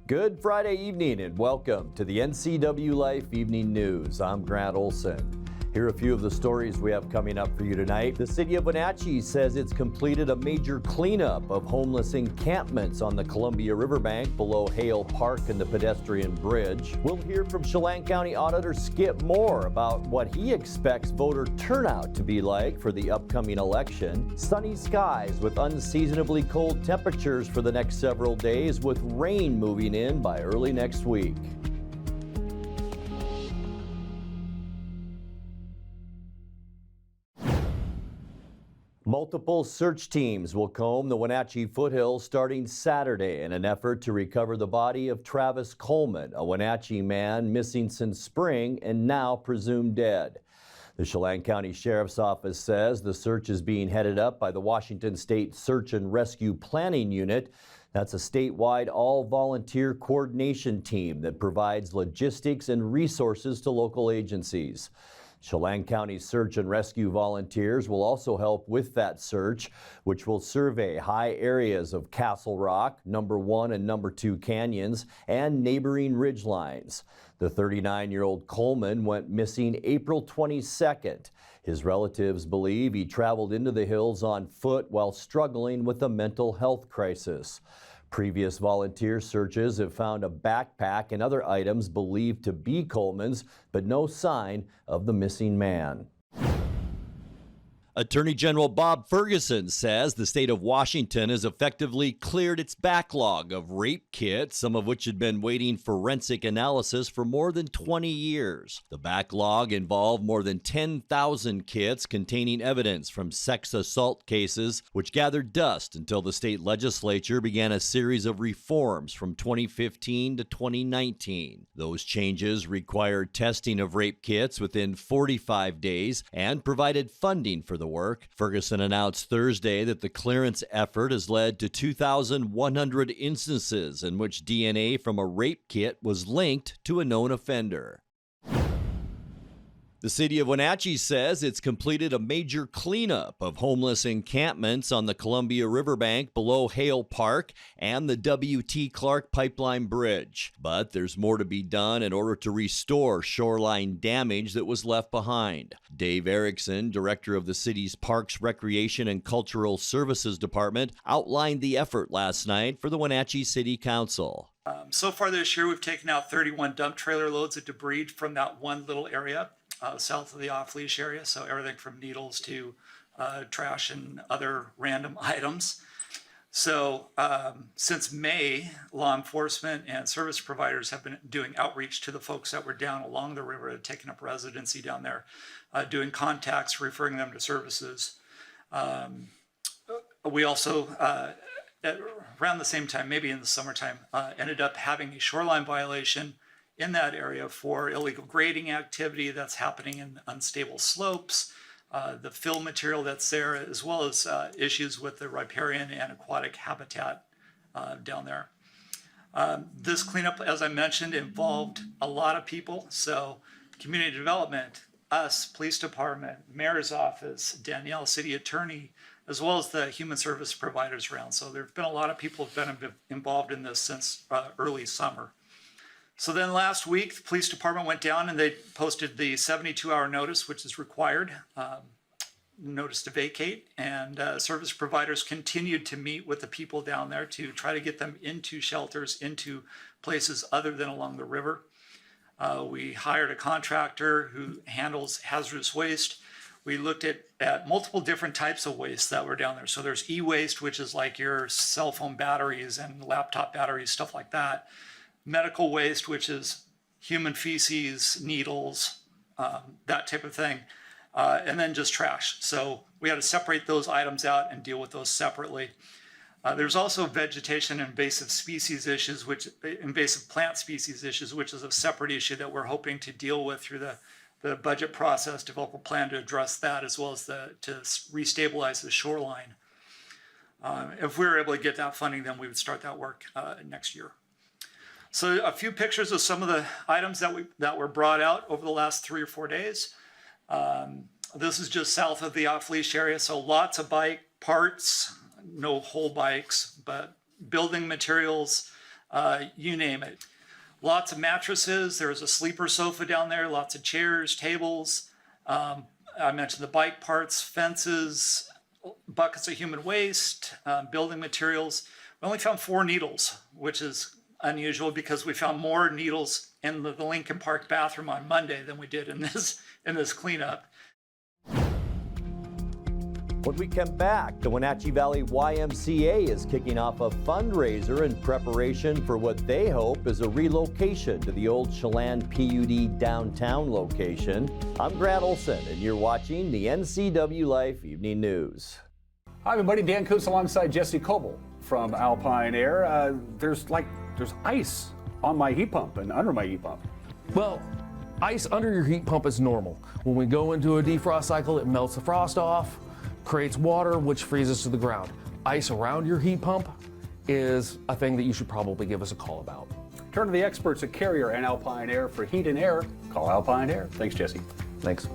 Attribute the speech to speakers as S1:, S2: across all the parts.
S1: Good Friday evening and welcome to the NCWLIFE Evening News. I'm Grant Olson. Here are a few of the stories we have coming up for you tonight. The city of Wenatchee says it's completed a major cleanup of homeless encampments on the Columbia Riverbank below Hale Park and the pedestrian bridge. We'll hear from Chelan County Auditor Skip Moore about what he expects voter turnout to be like for the upcoming election. Sunny skies with unseasonably cold temperatures for the next several days, with rain moving in by early next week. Multiple search teams will comb the Wenatchee foothills starting Saturday in an effort to recover the body of Travis Coleman, a Wenatchee man missing since spring and now presumed dead. The Chelan County Sheriff's Office says the search is being headed up by the Washington State Search and Rescue Planning Unit. That's a statewide all-volunteer coordination team that provides logistics and resources to local agencies. Chelan County Search and Rescue volunteers will also help with that search, which will survey high areas of Castle Rock, number 1 and number 2 canyons, and neighboring ridge lines. The 39-year-old Coleman went missing April 22nd. His relatives believe he traveled into the hills on foot while struggling with a mental health crisis. Previous volunteer searches have found a backpack and other items believed to be Coleman's, but no sign of the missing man. Attorney General Bob Ferguson says the state of Washington has effectively cleared its backlog of rape kits, some of which had been waiting forensic analysis for more than 20 years. The backlog involved more than 10,000 kits containing evidence from sex assault cases, which gathered dust until the state legislature began a series of reforms from 2015 to 2019. Those changes required testing of rape kits within 45 days and provided funding for the work. Ferguson announced Thursday that the clearance effort has led to 2,100 instances in which DNA from a rape kit was linked to a known offender. The city of Wenatchee says it's completed a major cleanup of homeless encampments on the Columbia Riverbank below Hale Park and the W.T. Clark Pipeline Bridge. But there's more to be done in order to restore shoreline damage that was left behind. Dave Erickson, director of the city's Parks, Recreation, and Cultural Services Department, outlined the effort last night for the Wenatchee City Council.
S2: So far this year, we've taken out 31 dump trailer loads of debris from that one little area. South of the off-leash area, so everything from needles to trash and other random items. So since May, law enforcement and service providers have been doing outreach to the folks that were down along the river, taking up residency down there, doing contacts, referring them to services. We also, around the same time, maybe in the summertime, ended up having a shoreline violation in that area for illegal grading activity that's happening in unstable slopes, the fill material that's there, as well as issues with the riparian and aquatic habitat down there. This cleanup, as I mentioned, involved a lot of people. So community development, us, police department, mayor's office, Danielle, city attorney, as well as the human service providers around. So there have been a lot of people who have been involved in this since early summer. So then last week, the police department went down and they posted the 72-hour notice, which is required, notice to vacate. And service providers continued to meet with the people down there to try to get them into shelters, into places other than along the river. We hired a contractor who handles hazardous waste. We looked at multiple different types of waste that were down there. So there's e-waste, which is like your cell phone batteries and laptop batteries, stuff like that. Medical waste, which is human feces, needles, that type of thing, and then just trash. So we had to separate those items out and deal with those separately. There's also vegetation and invasive species issues, invasive plant species issues, which is a separate issue that we're hoping to deal with through the budget process, develop a plan to address that, as well as to restabilize the shoreline. If we were able to get that funding, then we would start that work next year. So a few pictures of some of the items that were brought out over the last 3 or 4 days. This is just south of the off-leash area, so lots of bike parts, no whole bikes, but building materials, you name it. Lots of mattresses. There was a sleeper sofa down there, lots of chairs, tables. I mentioned the bike parts, fences, buckets of human waste, building materials. We only found 4 needles, which is unusual because we found more needles in the Lincoln Park bathroom on Monday than we did in this cleanup.
S1: When we come back, the Wenatchee Valley YMCA is kicking off a fundraiser in preparation for what they hope is a relocation to the old Chelan PUD downtown location. I'm Grant Olson, and you're watching the NCWLIFE Evening News.
S3: Hi everybody, Dan Coates alongside Jesse Coble from Alpine Air. There's ice on my heat pump and under my heat pump.
S4: Well, ice under your heat pump is normal. When we go into a defrost cycle, it melts the frost off, creates water, which freezes to the ground. Ice around your heat pump is a thing that you should probably give us a call about.
S3: Turn to the experts at Carrier and Alpine Air for heat and air. Call Alpine Air. Thanks, Jesse.
S4: Thanks.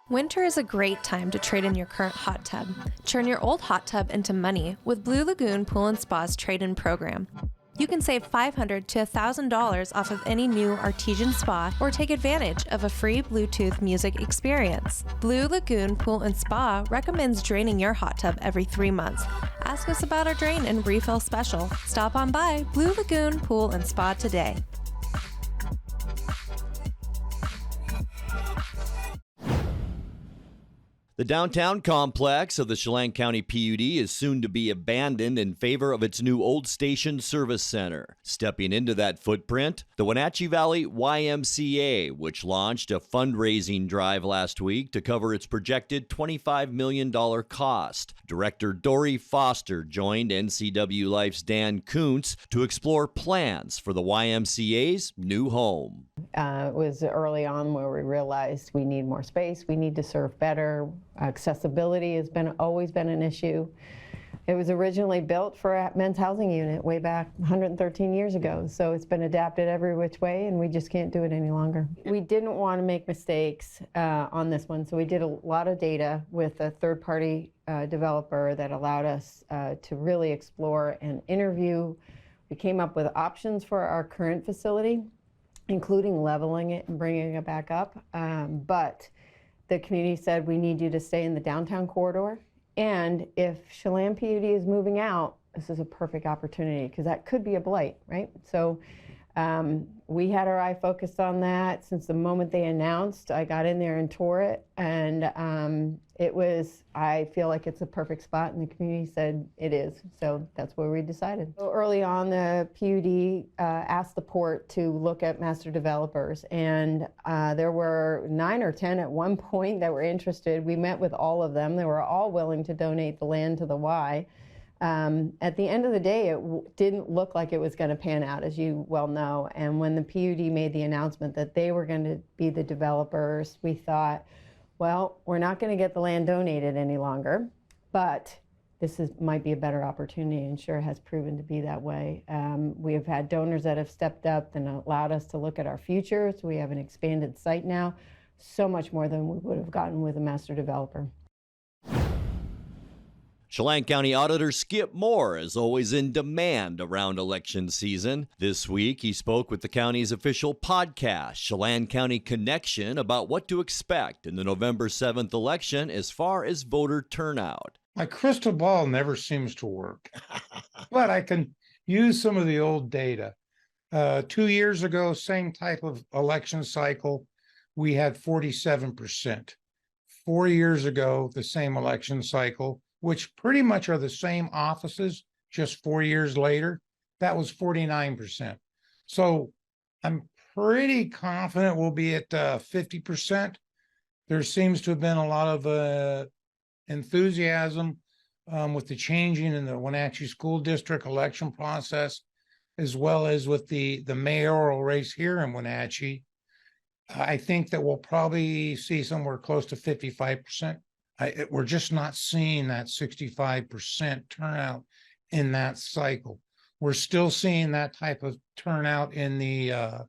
S5: Winter is a great time to trade in your current hot tub. Turn your old hot tub into money with Blue Lagoon Pool & Spa's trade-in program. You can save $500 to $1,000 off of any new artesian spa or take advantage of a free Bluetooth music experience. Blue Lagoon Pool & Spa recommends draining your hot tub every 3 months. Ask us about our drain and refill special. Stop on by Blue Lagoon Pool & Spa today.
S1: The downtown complex of the Chelan County PUD is soon to be abandoned in favor of its new Old Station Service Center. Stepping into that footprint, the Wenatchee Valley YMCA, which launched a fundraising drive last week to cover its projected $25 million cost. Director Dory Foster joined NCWLIFE's Dan Kuntz to explore plans for the YMCA's new home.
S6: It was early on where we realized we need more space, we need to serve better. Accessibility has always been an issue. It was originally built for a men's housing unit way back 113 years ago, so it's been adapted every which way, and we just can't do it any longer. We didn't want to make mistakes on this one, so we did a lot of data with a third-party developer that allowed us to really explore and interview. We came up with options for our current facility, including leveling it and bringing it back up, but the community said, we need you to stay in the downtown corridor. And if Chelan PUD is moving out, this is a perfect opportunity because that could be a blight, right? So we had our eye focused on that since the moment they announced. I got in there and tore it, and I feel like it's a perfect spot, and the community said it is. So that's where we decided. So early on, the PUD asked the port to look at master developers, and there were 9 or 10 at one point that were interested. We met with all of them. They were all willing to donate the land to the Y. At the end of the day, it didn't look like it was going to pan out, as you well know. And when the PUD made the announcement that they were going to be the developers, we thought, well, we're not going to get the land donated any longer, but this might be a better opportunity, and sure has proven to be that way. We have had donors that have stepped up and allowed us to look at our future. So we have an expanded site now, so much more than we would have gotten with a master developer.
S1: Chelan County Auditor Skip Moore is always in demand around election season. This week, he spoke with the county's official podcast, Chelan County Connection, about what to expect in the November 7th election as far as voter turnout.
S7: My crystal ball never seems to work, but I can use some of the old data. 2 years ago, same type of election cycle, we had 47%. 4 years ago, the same election cycle, which pretty much are the same offices, just 4 years later, that was 49%. So I'm pretty confident we'll be at 50%. There seems to have been a lot of enthusiasm with the changing in the Wenatchee School District election process, as well as with the mayoral race here in Wenatchee. I think that we'll probably see somewhere close to 55%. We're just not seeing that 65% turnout in that cycle. We're still seeing that type of turnout in the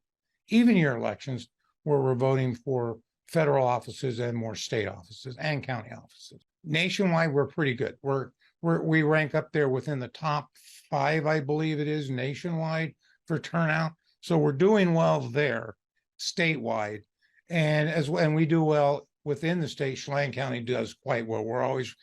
S7: even year elections where we're voting for federal offices and more state offices and county offices. Nationwide, we're pretty good. We're we rank up there within the top 5, I believe it is, nationwide for turnout. So we're doing well there statewide. And we do well within the state. Chelan County does quite well. We're always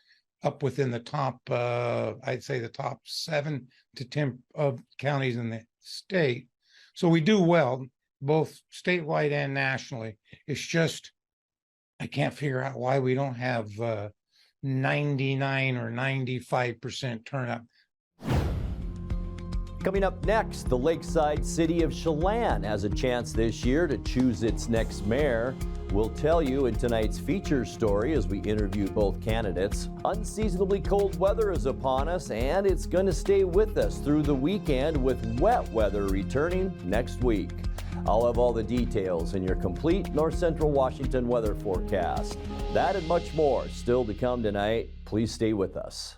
S7: up within the top, I'd say the top 7 to 10 of counties in the state. So we do well, both statewide and nationally. It's just, I can't figure out why we don't have 99 or 95% turnout.
S1: Coming up next, the lakeside city of Chelan has a chance this year to choose its next mayor. We'll tell you in tonight's feature story as we interview both candidates. Unseasonably cold weather is upon us, and it's going to stay with us through the weekend, with wet weather returning next week. I'll have all the details in your complete North Central Washington weather forecast. That and much more still to come tonight. Please stay with us.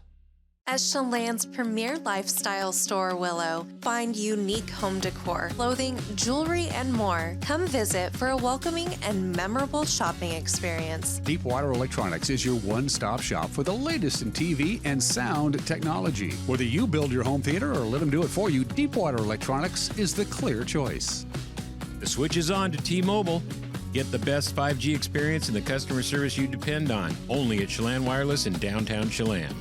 S5: As Chelan's premier lifestyle store, Willow, find unique home decor, clothing, jewelry, and more. Come visit for a welcoming and memorable shopping experience.
S8: Deepwater Electronics is your one-stop shop for the latest in TV and sound technology. Whether you build your home theater or let them do it for you, Deepwater Electronics is the clear choice.
S9: The switch is on to T-Mobile. Get the best 5G experience and the customer service you depend on. Only at Chelan Wireless in downtown Chelan.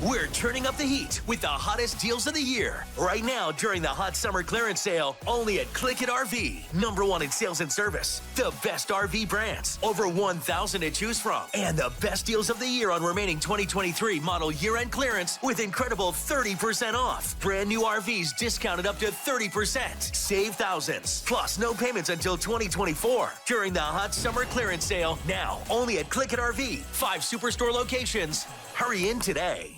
S10: We're turning up the heat with the hottest deals of the year. Right now, during the hot summer clearance sale, only at Click It RV. #1 in sales and service. The best RV brands. Over 1,000 to choose from. And the best deals of the year on remaining 2023 model year-end clearance with incredible 30% off. Brand new RVs discounted up to 30%. Save thousands. Plus, no payments until 2024. During the hot summer clearance sale. Now, only at Click It RV. 5 superstore locations. Hurry in today.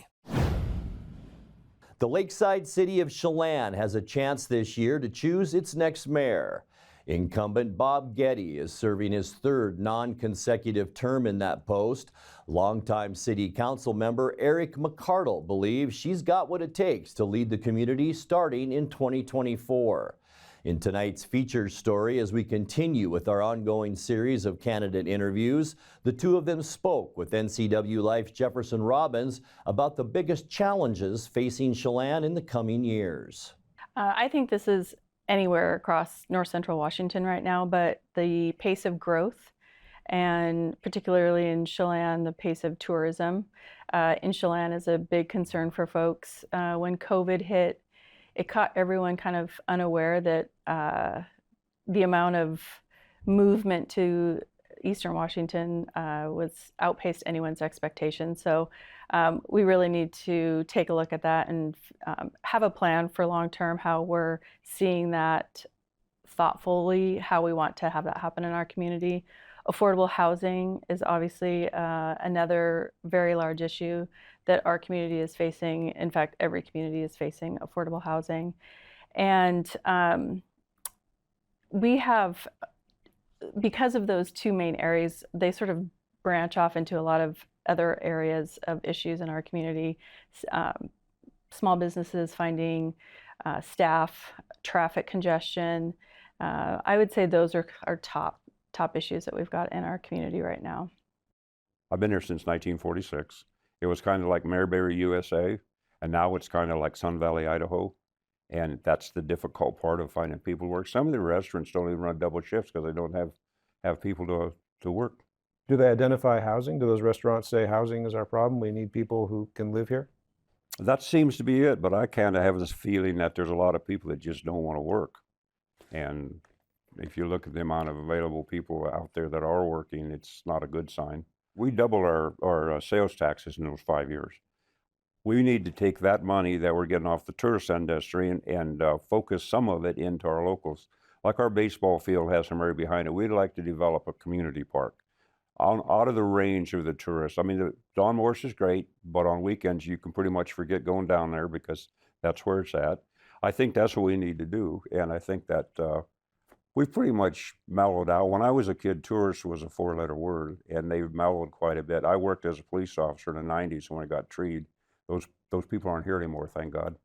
S1: The lakeside city of Chelan has a chance this year to choose its next mayor. Incumbent Bob Getty is serving his 3rd non-consecutive term in that post. Longtime city council member Eric McCardle believes she's got what it takes to lead the community starting in 2024. In tonight's featured story, as we continue with our ongoing series of candidate interviews, the two of them spoke with NCWLIFE Jefferson Robbins about the biggest challenges facing Chelan in the coming years.
S11: I think this is anywhere across North Central Washington right now, but the pace of growth, and particularly in Chelan, the pace of tourism in Chelan is a big concern for folks. When COVID hit, it caught everyone kind of unaware that the amount of movement to Eastern Washington was outpaced anyone's expectations. So we really need to take a look at that and have a plan for long term, how we're seeing that thoughtfully, how we want to have that happen in our community. Affordable housing is obviously another very large issue that our community is facing. In fact, every community is facing affordable housing. And we have, because of those 2 main areas, they sort of branch off into a lot of other areas of issues in our community. Small businesses finding staff, traffic congestion. I would say those are our top issues that we've got in our community right now.
S12: I've been here since 1946. It was kind of like Maryberry, USA, and now it's kind of like Sun Valley, Idaho. And that's the difficult part of finding people to work. Some of the restaurants don't even run double shifts because they don't have people to work.
S13: Do they identify housing? Do those restaurants say housing is our problem? We need people who can live here?
S12: That seems to be it, but I kind of have this feeling that there's a lot of people that just don't want to work. And if you look at the amount of available people out there that are working, it's not a good sign. We doubled our sales taxes in those 5 years. We need to take that money that we're getting off the tourist industry and focus some of it into our locals. Like our baseball field has some area behind it. We'd like to develop a community park out of the range of the tourists. I mean, the Don Morris is great, but on weekends you can pretty much forget going down there because that's where it's at. I think that's what we need to do, and I think that we've pretty much mellowed out. When I was a kid, tourist was a 4-letter word, and they've mellowed quite a bit. I worked as a police officer in the 90s when I got treed. Those people aren't here anymore, thank God.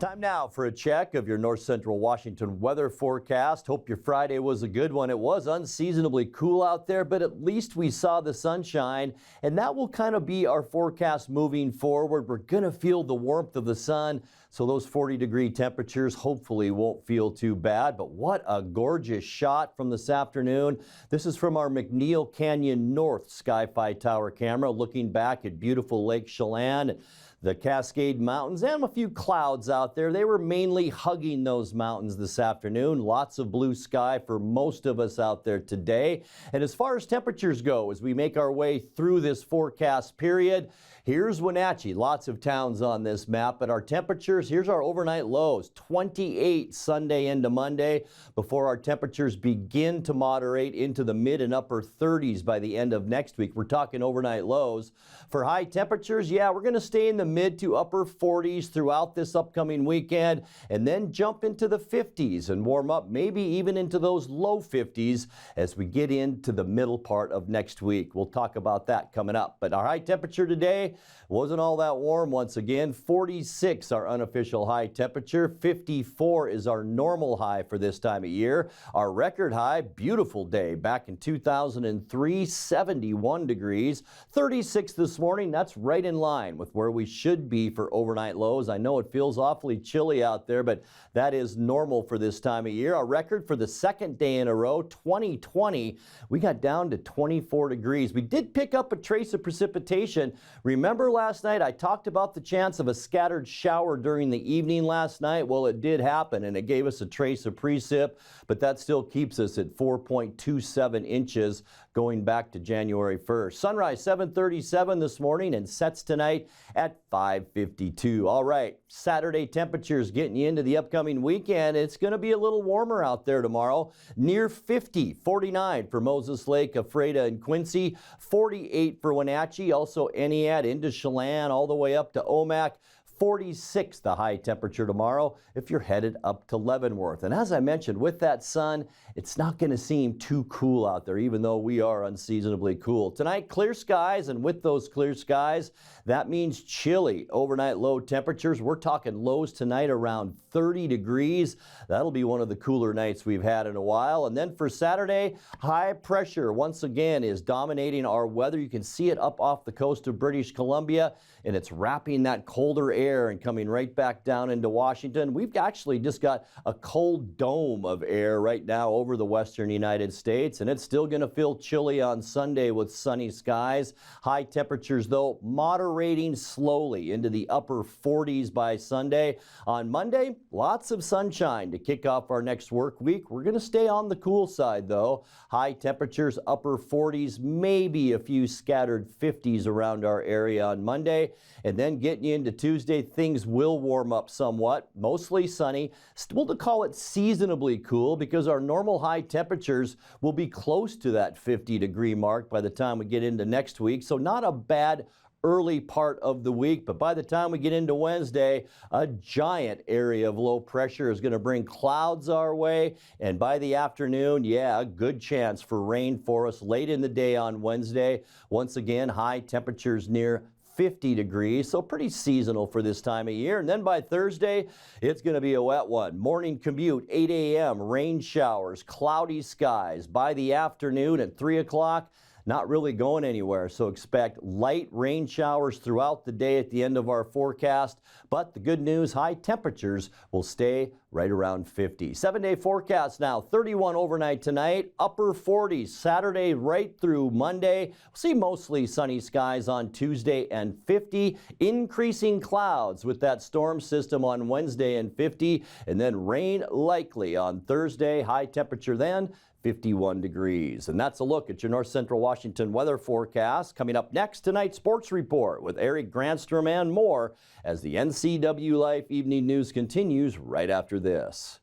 S1: Time now for a check of your North Central Washington weather forecast. Hope your Friday was a good one. It was unseasonably cool out there, but at least we saw the sunshine, and that will kind of be our forecast moving forward. We're going to feel the warmth of the sun, so those 40-degree temperatures hopefully won't feel too bad. But what a gorgeous shot from this afternoon. This is from our McNeil Canyon North Sky-Fi Tower camera, looking back at beautiful Lake Chelan, the Cascade Mountains, and a few clouds out there. They were mainly hugging those mountains this afternoon. Lots of blue sky for most of us out there today. And as far as temperatures go, as we make our way through this forecast period, here's Wenatchee. Lots of towns on this map, but our temperatures, here's our overnight lows. 28 Sunday into Monday before our temperatures begin to moderate into the mid and upper 30s by the end of next week. We're talking overnight lows. For high temperatures, yeah, we're going to stay in the mid to upper 40s throughout this upcoming weekend and then jump into the 50s and warm up maybe even into those low 50s as we get into the middle part of next week. We'll talk about that coming up. But our high temperature today wasn't all that warm once again. 46 our unofficial high temperature. 54 is our normal high for this time of year. Our record high, beautiful day back in 2003, 71 degrees. 36 this morning. That's right in line with where we should be for overnight lows. I know it feels awfully chilly out there, but that is normal for this time of year. Our record for the second day in a row, 2020, we got down to 24 degrees. We did pick up a trace of precipitation. Remember last night I talked about the chance of a scattered shower during the evening last night? Well, it did happen, and it gave us a trace of precip, but that still keeps us at 4.27 inches going back to January 1st. Sunrise 7:37 this morning and sets tonight at 5:52. All right, Saturday temperatures getting you into the upcoming weekend. It's going to be a little warmer out there tomorrow. Near 50, 49 for Moses Lake, Ephrata, and Quincy, 48 for Wenatchee, also Entiat into Chelan, all the way up to Omak. 46 the high temperature tomorrow if you're headed up to Leavenworth. And as I mentioned, with that sun, it's not going to seem too cool out there, even though we are unseasonably cool. Tonight, clear skies, and with those clear skies, that means chilly overnight low temperatures. We're talking lows tonight around 30 degrees. That'll be one of the cooler nights we've had in a while. And then for Saturday, high pressure once again is dominating our weather. You can see it up off the coast of British Columbia, and it's wrapping that colder air and coming right back down into Washington. We've actually just got a cold dome of air right now over the western United States, and it's still going to feel chilly on Sunday with sunny skies. High temperatures, though, moderating slowly into the upper 40s by Sunday. On Monday, lots of sunshine to kick off our next work week. We're going to stay on the cool side, though. High temperatures, upper 40s, maybe a few scattered 50s around our area on Monday. And then getting you into Tuesday, things will warm up somewhat, mostly sunny. Still to call it seasonably cool because our normal high temperatures will be close to that 50-degree mark by the time we get into next week. So not a bad early part of the week, but by the time we get into Wednesday, a giant area of low pressure is going to bring clouds our way, and by the afternoon, yeah, a good chance for rain for us late in the day on Wednesday. Once again, high temperatures near 50 degrees, so pretty seasonal for this time of year. And then by Thursday, it's going to be a wet one. Morning commute, 8 a.m., rain showers, cloudy skies. By the afternoon at 3 o'clock, not really going anywhere, so expect light rain showers throughout the day at the end of our forecast. But the good news, high temperatures will stay right around 50. 7-day forecast now, 31 overnight tonight, upper 40s Saturday right through Monday. We'll see mostly sunny skies on Tuesday and 50. Increasing clouds with that storm system on Wednesday and 50. And then rain likely on Thursday. High temperature then 51 degrees. And that's a look at your North Central Washington weather forecast. Coming up next, tonight's sports report with Eric Granstrom and more as the NCWLIFE Evening News continues right after this.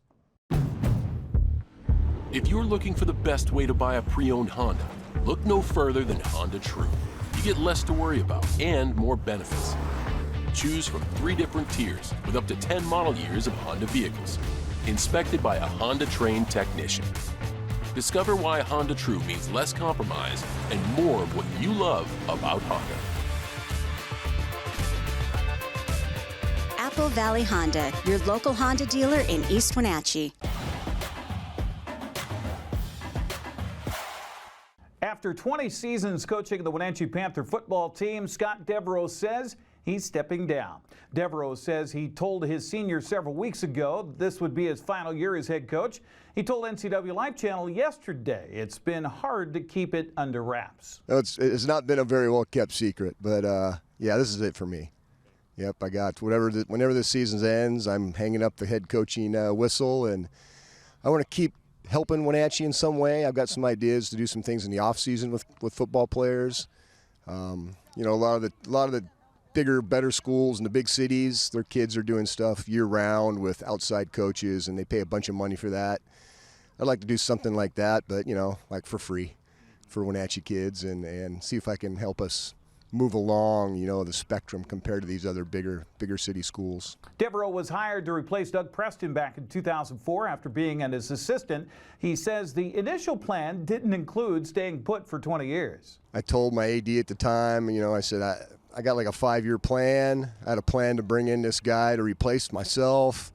S14: If you're looking for the best way to buy a pre-owned Honda, look no further than Honda True. You get less to worry about and more benefits. Choose from 3 different tiers with up to 10 model years of Honda vehicles, inspected by a Honda-trained technician. Discover why Honda True means less compromise and more of what you love about Honda.
S15: Apple Valley Honda, your local Honda dealer in East Wenatchee.
S3: After 20 seasons coaching the Wenatchee Panther football team, Scott Devereaux says he's stepping down. Devereaux says he told his seniors several weeks ago this would be his final year as head coach. He told NCWLIFE channel yesterday it's been hard to keep it under wraps.
S16: It's not been a very well kept secret, but yeah, this is it for me. Yep, I got whenever this season ends, I'm hanging up the head coaching whistle, and I want to keep helping Wenatchee in some way. I've got some ideas to do some things in the off season with football players. You know, a lot of the bigger, better schools in the big cities, their kids are doing stuff year round with outside coaches, and they pay a bunch of money for that. I'd like to do something like that, but you know, like for free for Wenatchee kids, and see if I can help us move along, you know, the spectrum compared to these other bigger city schools.
S3: Devereaux was hired to replace Doug Preston back in 2004 after being his assistant. He says the initial plan didn't include staying put for 20 years.
S16: I told my AD at the time, you know, I said, I got like a 5-year plan. I had a plan to bring in this guy to replace myself.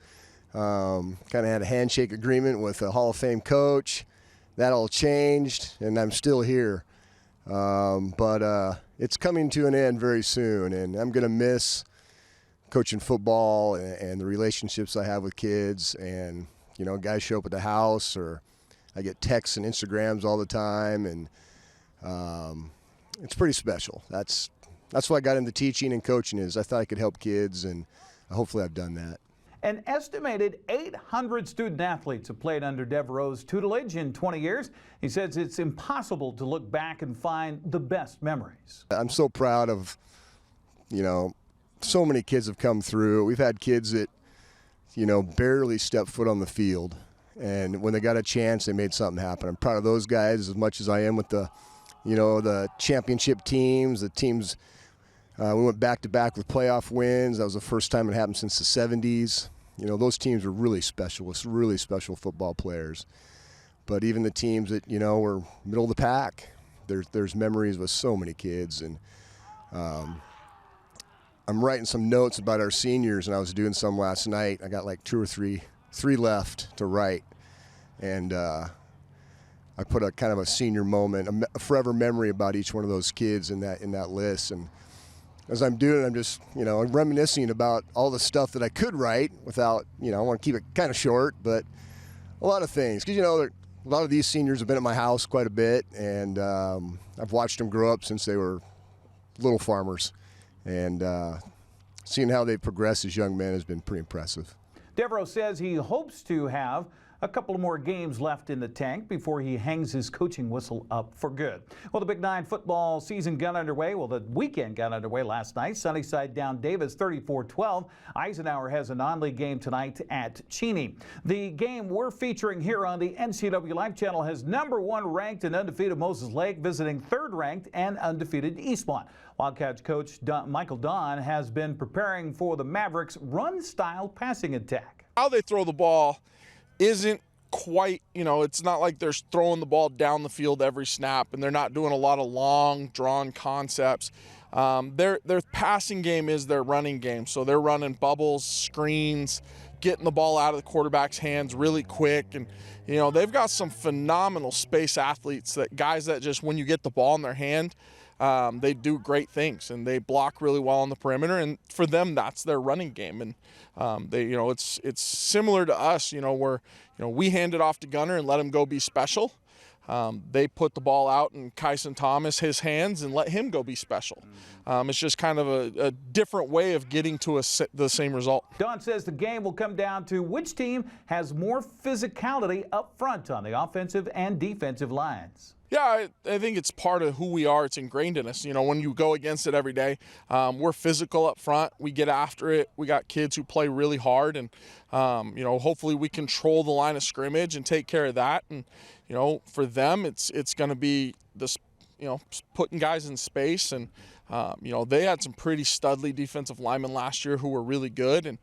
S16: Kind of had a handshake agreement with a Hall of Fame coach. That all changed, and I'm still here. But it's coming to an end very soon, and I'm going to miss coaching football and the relationships I have with kids. And, you know, guys show up at the house, or I get texts and Instagrams all the time, and it's pretty special. That's why I got into teaching and coaching, is I thought I could help kids, and hopefully I've done that.
S3: An estimated 800 student athletes have played under Devereaux's tutelage in 20 years. He says it's impossible to look back and find the best memories.
S16: I'm so proud of, you know, so many kids have come through. We've had kids that, you know, barely stepped foot on the field, and when they got a chance, they made something happen. I'm proud of those guys as much as I am with the, you know, the championship teams, the teams. We went back-to-back with playoff wins. That was the first time it happened since the 70s. You know, those teams were really special, really special football players. But even the teams that, you know, were middle of the pack, there's memories with so many kids. And I'm writing some notes about our seniors, and I was doing some last night. I got like 2 or 3 left to write. And I put a kind of a senior moment, a forever memory about each one of those kids in that list. And as I'm doing it, I'm just, you know, I'm reminiscing about all the stuff that I could write without, you know, I want to keep it kind of short, but a lot of things. Because, you know, a lot of these seniors have been at my house quite a bit, and I've watched them grow up since they were little farmers. And seeing how they've progressed as young men has been pretty impressive.
S3: Devereaux says he hopes to have a couple of more games left in the tank before he hangs his coaching whistle up for good. Well, the Big 9 football season got underway. Well, the weekend got underway last night. Sunnyside down Davis 34-12. Eisenhower has a non-league game tonight at Cheney. The game we're featuring here on the NCWLIFE channel has #1 ranked and undefeated Moses Lake visiting 3rd ranked and undefeated Eastmont. Wildcats coach Michael Don has been preparing for the Mavericks' run-style passing attack.
S17: How they throw the ball isn't quite, you know, it's not like they're throwing the ball down the field every snap, and they're not doing a lot of long, drawn concepts. Their passing game is their running game, so they're running bubbles, screens, getting the ball out of the quarterback's hands really quick. And, you know, they've got some phenomenal space athletes, that guys that just, when you get the ball in their hand, they do great things, and they block really well on the perimeter, and for them, that's their running game. And they, you know, it's similar to us, you know, where, you know, we hand it off to Gunner and let him go be special. They put the ball out in Kyson Thomas, his hands, and let him go be special. It's just kind of a different way of getting to the same result.
S3: Don says the game will come down to which team has more physicality up front on the offensive and defensive lines.
S17: Yeah, I think it's part of who we are. It's ingrained in us. You know, when you go against it every day, we're physical up front. We get after it. We got kids who play really hard, and, you know, hopefully we control the line of scrimmage and take care of that. And, you know, for them, it's going to be this, you know, putting guys in space. And, you know, they had some pretty studly defensive linemen last year who were really good, and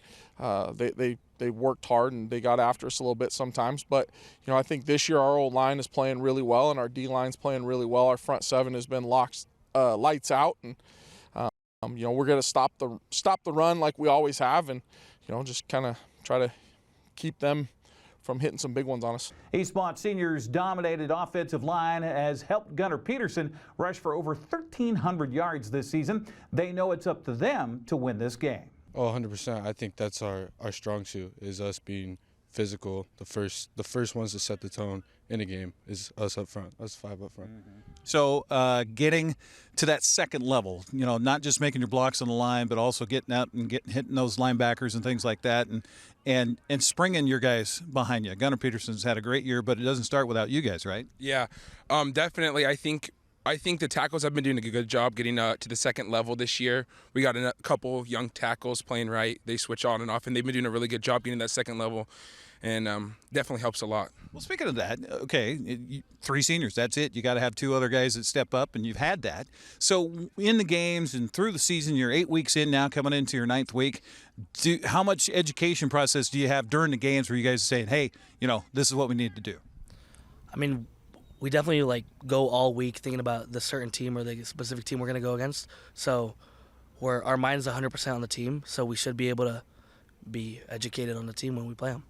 S17: they worked hard and they got after us a little bit sometimes. But, you know, I think this year our old line is playing really well, and our D line's playing really well. Our front seven has been lights out, and We're going to stop the run like we always have, and just kind of try to keep them from hitting some big ones on us.
S3: Eastmont Seniors' dominated offensive line has helped Gunnar Peterson rush for over 1,300 yards this season. They know it's up to them to win this game.
S18: Oh, 100%. I think that's our strong suit, is us being physical. The first ones to set the tone in a game is us up front, us 5 up front.
S19: So getting to that second level, not just making your blocks on the line, but also getting out and hitting those linebackers and things like that, and springing your guys behind you. Gunnar Peterson's had a great year, but it doesn't start without you guys, right?
S20: Yeah, definitely. I think the tackles have been doing a good job getting to the second level this year. We got a couple young tackles playing right. They switch on and off, and they've been doing a really good job getting that second level, and definitely helps a lot.
S19: Well, speaking of that, okay, 3 seniors, that's it. You got to have 2 other guys that step up, and you've had that. So in the games and through the season, you're 8 weeks in now, coming into your 9th week. How much education process do you have during the games where you guys are saying, hey, this is what we need to do?
S21: I mean, we definitely go all week thinking about the certain team or the specific team we're going to go against. So our mind's 100% on the team, so we should be able to be educated on the team when we play them.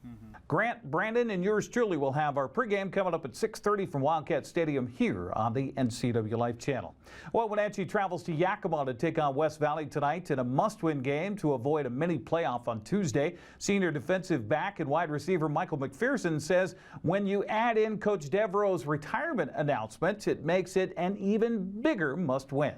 S3: Grant, Brandon, and yours truly will have our pregame coming up at 6:30 from Wildcat Stadium here on the NCWLIFE channel. Well, Wenatchee travels to Yakima to take on West Valley tonight in a must-win game to avoid a mini playoff on Tuesday. Senior defensive back and wide receiver Michael McPherson says when you add in Coach Devereaux's retirement announcement, it makes it an even bigger must-win.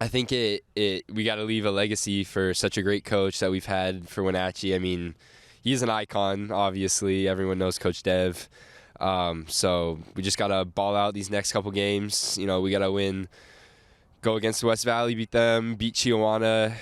S22: I think we got to leave a legacy for such a great coach that we've had for Wenatchee. I mean, he's an icon, obviously. Everyone knows Coach Dev. So we just got to ball out these next couple games. We got to win, go against West Valley, beat them, beat Chiawana,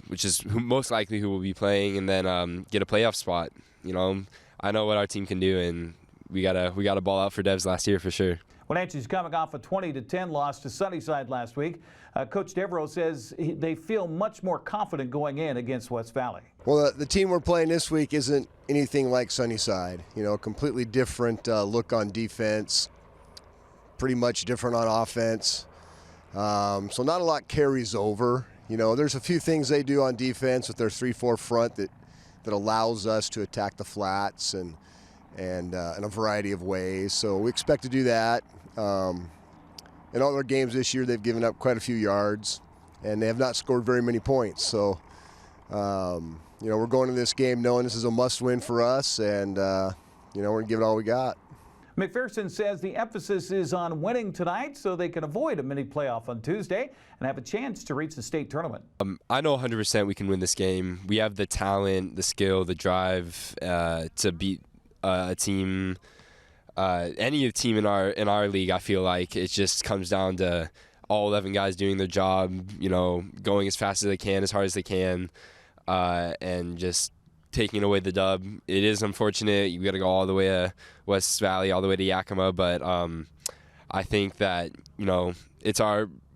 S22: which is most likely who we'll be playing, and then get a playoff spot. I know what our team can do, and we gotta ball out for Devs last year for sure.
S3: Wenatchee's coming off a 20-10 loss to Sunnyside last week. Coach Devereaux says they feel much more confident going in against West Valley.
S16: Well, the team we're playing this week isn't anything like Sunnyside. Completely different look on defense, pretty much different on offense. So not a lot carries over. There's a few things they do on defense with their 3-4 front that allows us to attack the flats and in a variety of ways. So we expect to do that. In all their games this year, they've given up quite a few yards, and they have not scored very many points. So, we're going to this game knowing this is a must-win for us, and, we're going to give it all we got.
S3: McPherson says the emphasis is on winning tonight so they can avoid a mini playoff on Tuesday and have a chance to reach the state tournament.
S22: I know 100% we can win this game. We have the talent, the skill, the drive to beat a team, any team in our league. I feel like it just comes down to all 11 guys doing their job, going as fast as they can, as hard as they can, and just taking away the dub. It is unfortunate. You got to go all the way to West Valley, all the way to Yakima, but I think that it's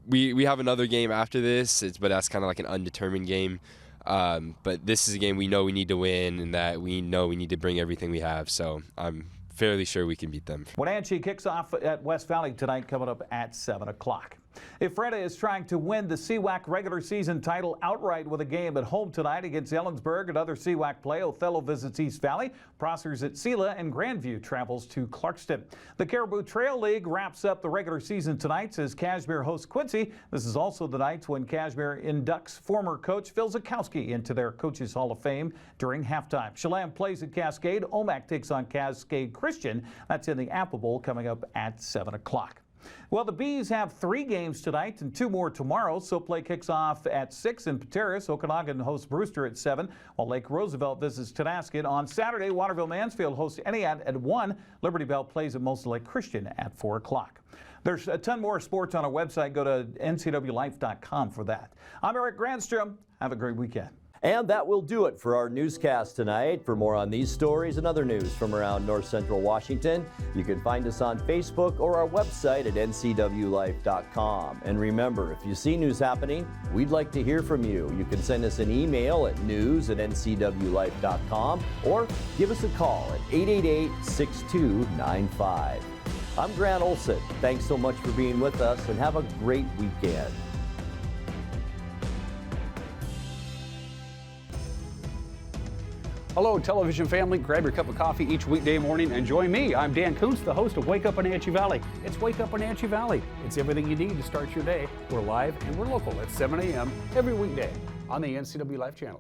S22: we have another game after this, but that's kind of like an undetermined game. But this is a game we know we need to win, and that we know we need to bring everything we have. So I'm fairly sure we can beat them.
S3: Wenatchee kicks off at West Valley tonight, coming up at 7 o'clock. Ephrata is trying to win the CWAC regular season title outright with a game at home tonight against Ellensburg. Another CWAC play, Othello visits East Valley, Prossers at Sela, and Grandview travels to Clarkston. The Caribou Trail League wraps up the regular season tonight as Cashmere hosts Quincy. This is also the night when Cashmere inducts former coach Phil Zakowski into their Coaches Hall of Fame during halftime. Chelan plays at Cascade. Omak takes on Cascade Christian. That's in the Apple Bowl coming up at 7 o'clock. Well, the Bees have 3 games tonight and 2 more tomorrow. So play kicks off at 6 in Pateros. Okanagan hosts Brewster at 7, while Lake Roosevelt visits Tonasket. On Saturday, Waterville Mansfield hosts Entiat at 1. Liberty Bell plays at Mosley Lake Christian at 4 o'clock. There's a ton more sports on our website. Go to ncwlife.com for that. I'm Eric Grandstrom. Have a great weekend.
S1: And that will do it for our newscast tonight. For more on these stories and other news from around North Central Washington, you can find us on Facebook or our website at ncwlife.com. And remember, if you see news happening, we'd like to hear from you. You can send us an email at news@ncwlife.com or give us a call at 888-6295. I'm Grant Olson. Thanks so much for being with us, and have a great weekend.
S2: Hello, television family. Grab your cup of coffee each weekday morning and join me. I'm Dan Kuntz, the host of Wake Up Wenatchee Valley. It's Wake Up Wenatchee Valley. It's everything you need to start your day. We're live and we're local at 7 a.m. every weekday on the NCWLIFE channel.